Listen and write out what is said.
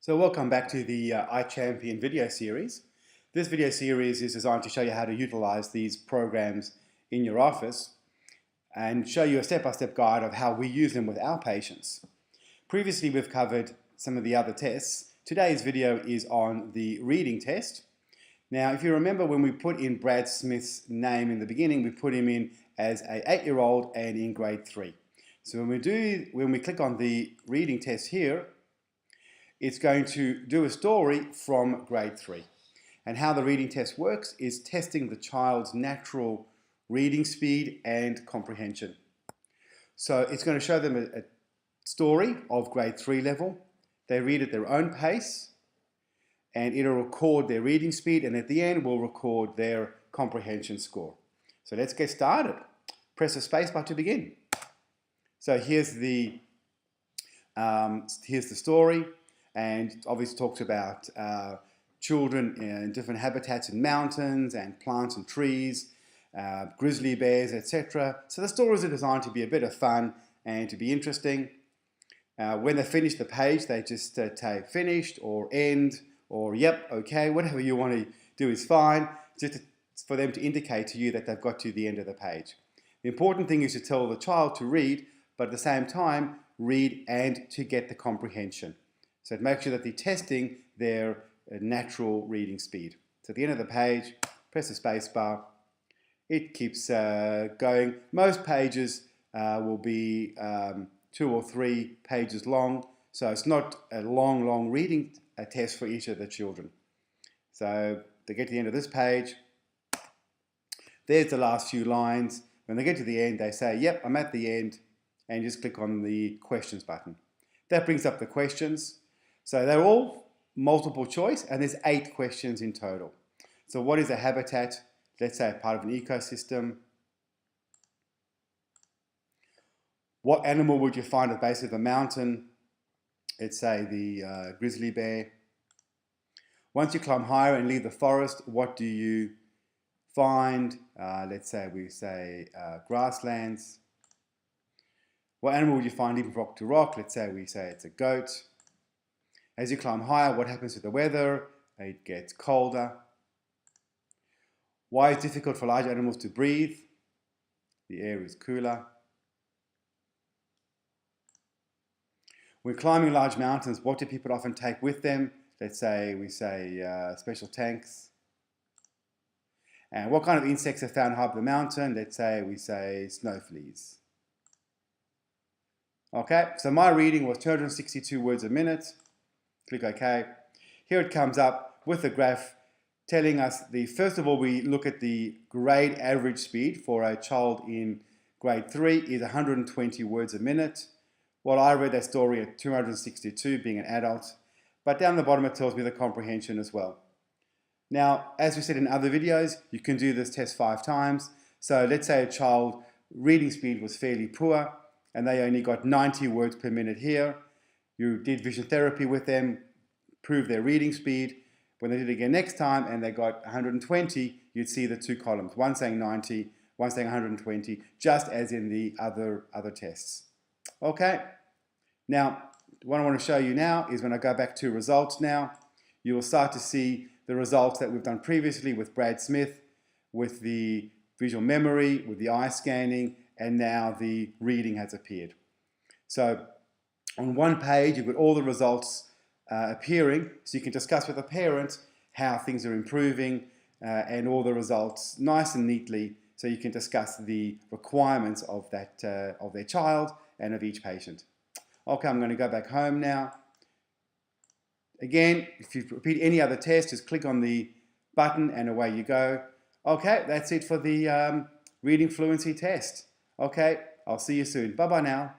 So welcome back to the iChampion video series. This video series is designed to show you how to utilize these programs in your office and show you a step-by-step guide of how we use them with our patients. Previously we've covered some of the other tests. Today's video is on the reading test. Now if you remember, when we put in Brad Smith's name in the beginning, we put him in as an 8-year-old and in grade 3. So when we click on the reading test here, it's going to do a story from grade 3. And how the reading test works is testing the child's natural reading speed and comprehension. So it's going to show them a story of grade 3 level. They read at their own pace, and it'll record their reading speed, and at the end we'll record their comprehension score. So let's get started. Press the space bar to begin. So here's the story. And obviously talks about children in different habitats in mountains and plants and trees, grizzly bears, etc. So the stories are designed to be a bit of fun and to be interesting. When they finish the page, they just type finished or end or yep, okay, whatever you want to do is fine, just for them to indicate to you that they've got to the end of the page. The important thing is to tell the child to read, but at the same time, read and to get the comprehension. So it makes sure that they're testing their natural reading speed. So at the end of the page, press the space bar. It keeps going. Most pages will be 2 or 3 pages long. So it's not a long reading test for each of the children. So they get to the end of this page. There's the last few lines. When they get to the end, they say, yep, I'm at the end. And just click on the questions button. That brings up the questions. So they're all multiple choice, and there's 8 questions in total. So what is a habitat? Let's say a part of an ecosystem. What animal would you find at the base of a mountain? Let's say the grizzly bear. Once you climb higher and leave the forest, what do you find? Let's say grasslands. What animal would you find leaping from rock to rock? Let's say it's a goat. As you climb higher, what happens to the weather? It gets colder. Why is it difficult for large animals to breathe? The air is cooler. When climbing large mountains, what do people often take with them? Let's say special tanks. And what kind of insects are found high up the mountain? Let's say snow fleas. Okay, so my reading was 262 words a minute. Click OK. Here it comes up with a graph telling us first of all, we look at the grade average speed for a child in grade 3 is 120 words a minute. Well, I read that story at 262 being an adult, but down the bottom it tells me the comprehension as well. Now, as we said in other videos, you can do this test 5 times. So let's say a child reading speed was fairly poor and they only got 90 words per minute here. You did vision therapy with them, proved their reading speed. When they did it again next time and they got 120, you'd see the 2 columns, one saying 90, one saying 120, just as in the other tests. Okay, now what I want to show you now is when I go back to results now, you will start to see the results that we've done previously with Brad Smith, with the visual memory, with the eye scanning, and now the reading has appeared. So on one page, you've got all the results appearing, so you can discuss with a parent how things are improving and all the results nice and neatly, so you can discuss the requirements of their child and of each patient. Okay, I'm going to go back home now. Again, if you repeat any other test, just click on the button and away you go. Okay, that's it for the reading fluency test. Okay, I'll see you soon. Bye-bye now.